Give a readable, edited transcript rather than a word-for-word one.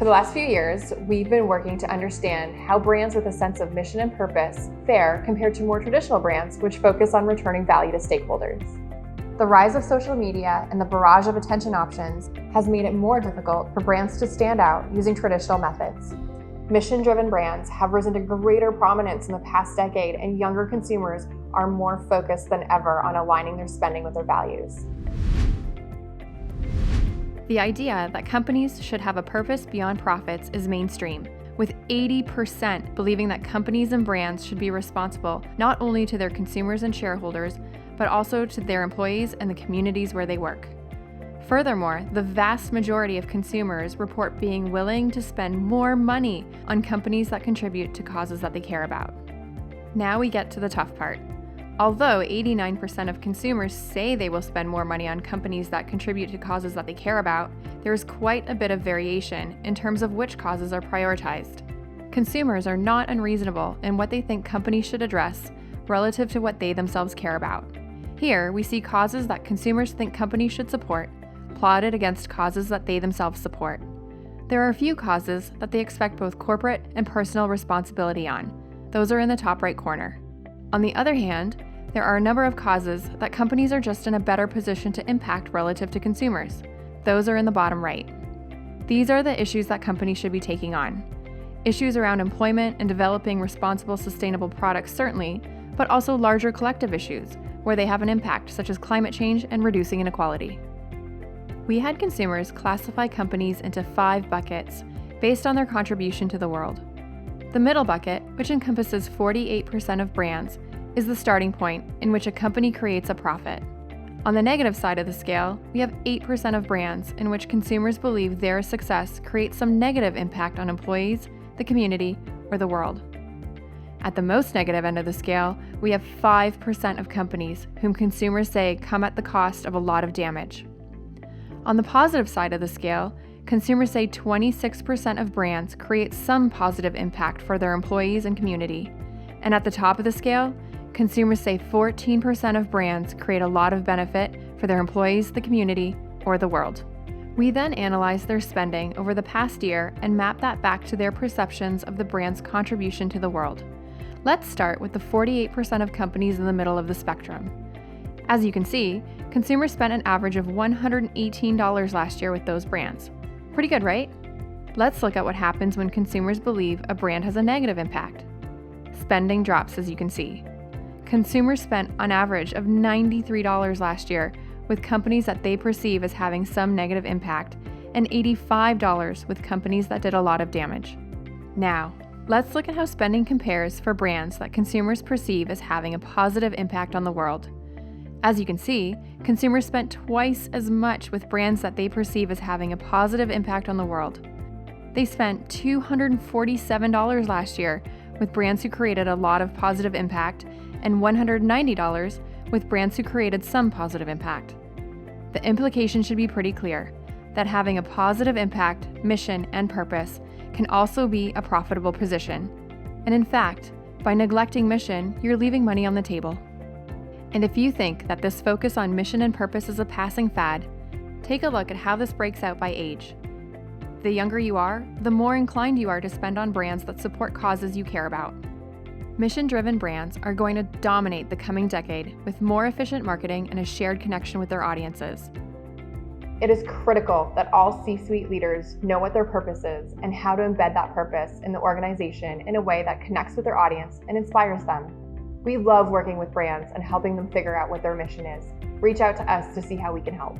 For the last few years, we've been working to understand how brands with a sense of mission and purpose fare compared to more traditional brands which focus on returning value to stakeholders. The rise of social media and the barrage of attention options has made it more difficult for brands to stand out using traditional methods. Mission-driven brands have risen to greater prominence in the past decade, and younger consumers are more focused than ever on aligning their spending with their values. The idea that companies should have a purpose beyond profits is mainstream, with 80% believing that companies and brands should be responsible not only to their consumers and shareholders, but also to their employees and the communities where they work. Furthermore, the vast majority of consumers report being willing to spend more money on companies that contribute to causes that they care about. Now we get to the tough part. Although 89% of consumers say they will spend more money on companies that contribute to causes that they care about, there is quite a bit of variation in terms of which causes are prioritized. Consumers are not unreasonable in what they think companies should address relative to what they themselves care about. Here, we see causes that consumers think companies should support, plotted against causes that they themselves support. There are a few causes that they expect both corporate and personal responsibility on. Those are in the top right corner. On the other hand, there are a number of causes that companies are just in a better position to impact relative to consumers. Those are in the bottom right. These are the issues that companies should be taking on. Issues around employment and developing responsible, sustainable products certainly, but also larger collective issues where they have an impact, such as climate change and reducing inequality. We had consumers classify companies into 5 buckets based on their contribution to the world. The middle bucket, which encompasses 48% of brands, is the starting point in which a company creates a profit. On the negative side of the scale, we have 8% of brands in which consumers believe their success creates some negative impact on employees, the community, or the world. At the most negative end of the scale, we have 5% of companies whom consumers say come at the cost of a lot of damage. On the positive side of the scale, consumers say 26% of brands create some positive impact for their employees and community. And at the top of the scale, consumers say 14% of brands create a lot of benefit for their employees, the community, or the world. We then analyze their spending over the past year and map that back to their perceptions of the brand's contribution to the world. Let's start with the 48% of companies in the middle of the spectrum. As you can see, consumers spent an average of $118 last year with those brands. Pretty good, right? Let's look at what happens when consumers believe a brand has a negative impact. Spending drops, as you can see. Consumers spent an average of $93 last year with companies that they perceive as having some negative impact, and $85 with companies that did a lot of damage. Now, let's look at how spending compares for brands that consumers perceive as having a positive impact on the world. As you can see, consumers spent twice as much with brands that they perceive as having a positive impact on the world. They spent $247 last year with brands who created a lot of positive impact, and $190 with brands who created some positive impact. The implication should be pretty clear, that having a positive impact, mission, and purpose can also be a profitable position. And in fact, by neglecting mission, you're leaving money on the table. And if you think that this focus on mission and purpose is a passing fad, take a look at how this breaks out by age. The younger you are, the more inclined you are to spend on brands that support causes you care about. Mission-driven brands are going to dominate the coming decade with more efficient marketing and a shared connection with their audiences. It is critical that all C-suite leaders know what their purpose is and how to embed that purpose in the organization in a way that connects with their audience and inspires them. We love working with brands and helping them figure out what their mission is. Reach out to us to see how we can help.